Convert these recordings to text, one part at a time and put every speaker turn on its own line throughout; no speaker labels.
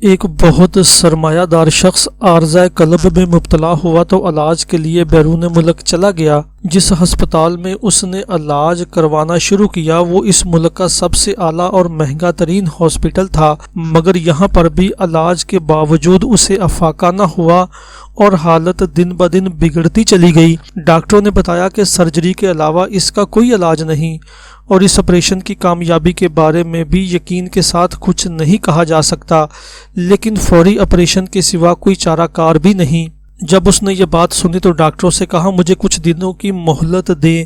ایک بہت سرمایہ دار شخص عارضہ قلب میں مبتلا ہوا تو علاج کے لیے بیرون ملک چلا گیا۔ جس ہسپتال میں اس نے علاج کروانا شروع کیا وہ اس ملک کا سب سے اعلیٰ اور مہنگا ترین ہاسپٹل تھا، مگر یہاں پر بھی علاج کے باوجود اسے افاقہ نہ ہوا اور حالت دن بدن بگڑتی چلی گئی۔ ڈاکٹروں نے بتایا کہ سرجری کے علاوہ اس کا کوئی علاج نہیں اور اس آپریشن کی کامیابی کے بارے میں بھی یقین کے ساتھ کچھ نہیں کہا جا سکتا، لیکن فوری آپریشن کے سوا کوئی چارہ کار بھی نہیں۔ جب اس نے یہ بات سنی تو ڈاکٹروں سے کہا، مجھے کچھ دنوں کی مہلت دیں،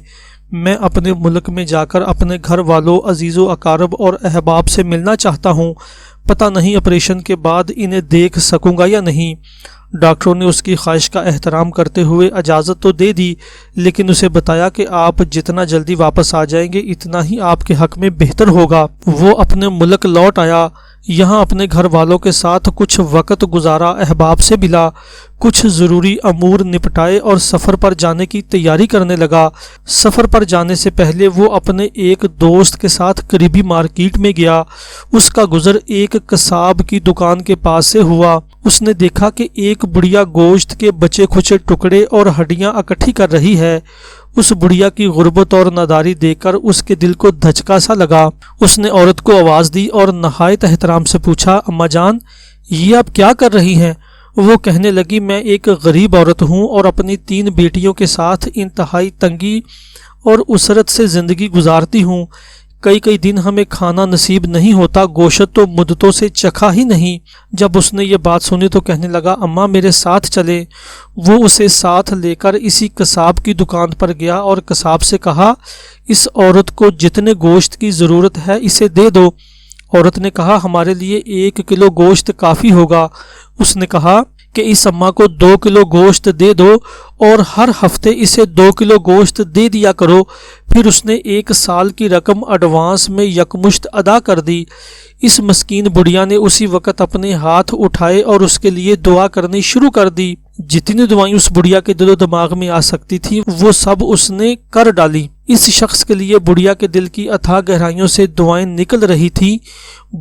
میں اپنے ملک میں جا کر اپنے گھر والوں، عزیز و اقارب اور احباب سے ملنا چاہتا ہوں، پتہ نہیں آپریشن کے بعد انہیں دیکھ سکوں گا یا نہیں۔ ڈاکٹروں نے اس کی خواہش کا احترام کرتے ہوئے اجازت تو دے دی، لیکن اسے بتایا کہ آپ جتنا جلدی واپس آ جائیں گے اتنا ہی آپ کے حق میں بہتر ہوگا۔ وہ اپنے ملک لوٹ آیا، یہاں اپنے گھر والوں کے ساتھ کچھ وقت گزارا، احباب سے ملا، کچھ ضروری امور نپٹائے اور سفر پر جانے کی تیاری کرنے لگا۔ سفر پر جانے سے پہلے وہ اپنے ایک دوست کے ساتھ قریبی مارکیٹ میں گیا۔ اس کا گزر ایک قصاب کی دکان کے پاس سے ہوا۔ اس نے دیکھا کہ ایک بڑھیا گوشت کے بچے کھچے ٹکڑے اور ہڈیاں اکٹھی کر رہی ہے۔ اس بڑھیا کی غربت اور ناداری دیکھ کر اس کے دل کو دھچکا سا لگا۔ اس نے عورت کو آواز دی اور نہایت احترام سے پوچھا، اماں جان، یہ آپ کیا کر رہی ہیں؟ وہ کہنے لگی، میں ایک غریب عورت ہوں اور اپنی 3 بیٹیوں کے ساتھ انتہائی تنگی اور اسرت سے زندگی گزارتی ہوں۔ کئی دن ہمیں کھانا نصیب نہیں ہوتا، گوشت تو مدتوں سے چکھا ہی نہیں۔ جب اس نے یہ بات سنی تو کہنے لگا، اماں میرے ساتھ چلیں۔ وہ اسے ساتھ لے کر اسی قصاب کی دکان پر گیا اور قصاب سے کہا، اس عورت کو جتنے گوشت کی ضرورت ہے اسے دے دو۔ عورت نے کہا، ہمارے لیے 1 کلو گوشت کافی ہوگا۔ اس نے کہا کہ اس اماں کو 2 کلو گوشت دے دو اور ہر ہفتے اسے 2 کلو گوشت دے دیا کرو۔ پھر اس نے 1 سال کی رقم ایڈوانس میں یکمشت ادا کر دی۔ اس مسکین بڑھیا نے اسی وقت اپنے ہاتھ اٹھائے اور اس کے لیے دعا کرنی شروع کر دی۔ جتنی دعائیں اس بڑھیا کے دل و دماغ میں آ سکتی تھی وہ سب اس نے کر ڈالی۔ اس شخص کے لیے بڑھیا کے دل کی اتھاہ گہرائیوں سے دعائیں نکل رہی تھیں۔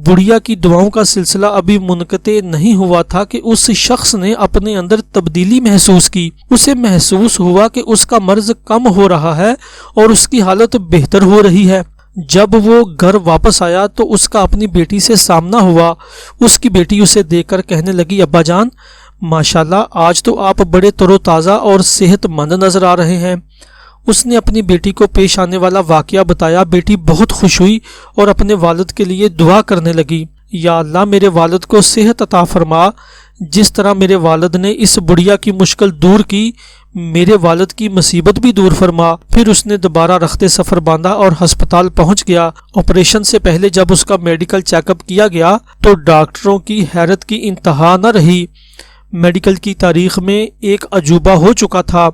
بڑھیا کی دعاؤں کا سلسلہ ابھی منقطع نہیں ہوا تھا کہ اس شخص نے اپنے اندر تبدیلی محسوس کی۔ اسے محسوس ہوا کہ اس کا مرض کم ہو رہا ہے اور اس کی حالت بہتر ہو رہی ہے۔ جب وہ گھر واپس آیا تو اس کا اپنی بیٹی سے سامنا ہوا۔ اس کی بیٹی اسے دیکھ کر کہنے لگی، ابا جان، ماشاءاللہ آج تو آپ بڑے تر و تازہ اور صحت مند نظر آ رہے ہیں۔ اس نے اپنی بیٹی کو پیش آنے والا واقعہ بتایا۔ بیٹی بہت خوش ہوئی اور اپنے والد کے لیے دعا کرنے لگی، یا اللہ میرے والد کو صحت عطا فرما، جس طرح میرے والد نے اس بڑھیا کی مشکل دور کی، میرے والد کی مصیبت بھی دور فرما۔ پھر اس نے دوبارہ رخت سفر باندھا اور ہسپتال پہنچ گیا۔ آپریشن سے پہلے جب اس کا میڈیکل چیک اپ کیا گیا تو ڈاکٹروں کی حیرت کی انتہا نہ رہی۔ میڈیکل کی تاریخ میں ایک عجوبہ ہو چکا تھا۔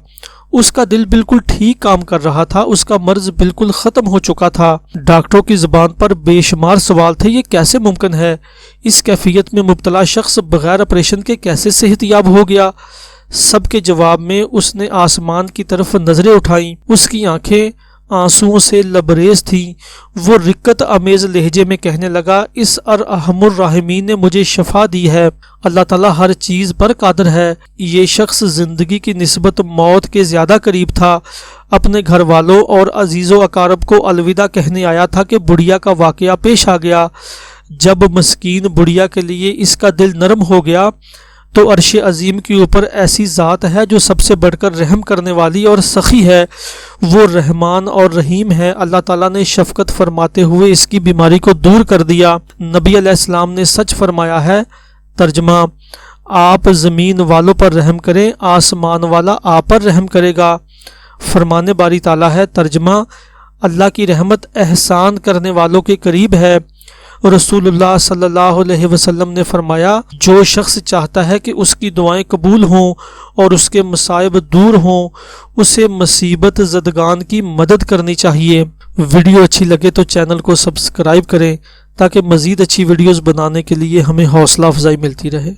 اس کا دل بالکل ٹھیک کام کر رہا تھا، اس کا مرض بالکل ختم ہو چکا تھا۔ ڈاکٹروں کی زبان پر بے شمار سوال تھے، یہ کیسے ممکن ہے؟ اس کیفیت میں مبتلا شخص بغیر آپریشن کے کیسے صحت یاب ہو گیا؟ سب کے جواب میں اس نے آسمان کی طرف نظریں اٹھائیں۔ اس کی آنکھیں آنسوؤں سے لبریز تھیں۔ وہ رقت امیز لہجے میں کہنے لگا، اس ارحم الراحمین نے مجھے شفا دی ہے۔ اللہ تعالیٰ ہر چیز پر قادر ہے۔ یہ شخص زندگی کی نسبت موت کے زیادہ قریب تھا۔ اپنے گھر والوں اور عزیز و اقارب کو الوداع کہنے آیا تھا کہ بڑھیا کا واقعہ پیش آ گیا۔ جب مسکین بڑھیا کے لیے اس کا دل نرم ہو گیا تو عرش عظیم کے اوپر ایسی ذات ہے جو سب سے بڑھ کر رحم کرنے والی اور سخی ہے، وہ رحمان اور رحیم ہے۔ اللہ تعالیٰ نے شفقت فرماتے ہوئے اس کی بیماری کو دور کر دیا۔ نبی علیہ السلام نے سچ فرمایا ہے۔ ترجمہ، آپ زمین والوں پر رحم کریں، آسمان والا آپ پر رحم کرے گا۔ فرمان باری تعالیٰ ہے۔ ترجمہ، اللہ کی رحمت احسان کرنے والوں کے قریب ہے۔ رسول اللہ صلی اللہ علیہ وسلم نے فرمایا، جو شخص چاہتا ہے کہ اس کی دعائیں قبول ہوں اور اس کے مصائب دور ہوں، اسے مصیبت زدگان کی مدد کرنی چاہیے۔ ویڈیو اچھی لگے تو چینل کو سبسکرائب کریں تاکہ مزید اچھی ویڈیوز بنانے کے لیے ہمیں حوصلہ افزائی ملتی رہے۔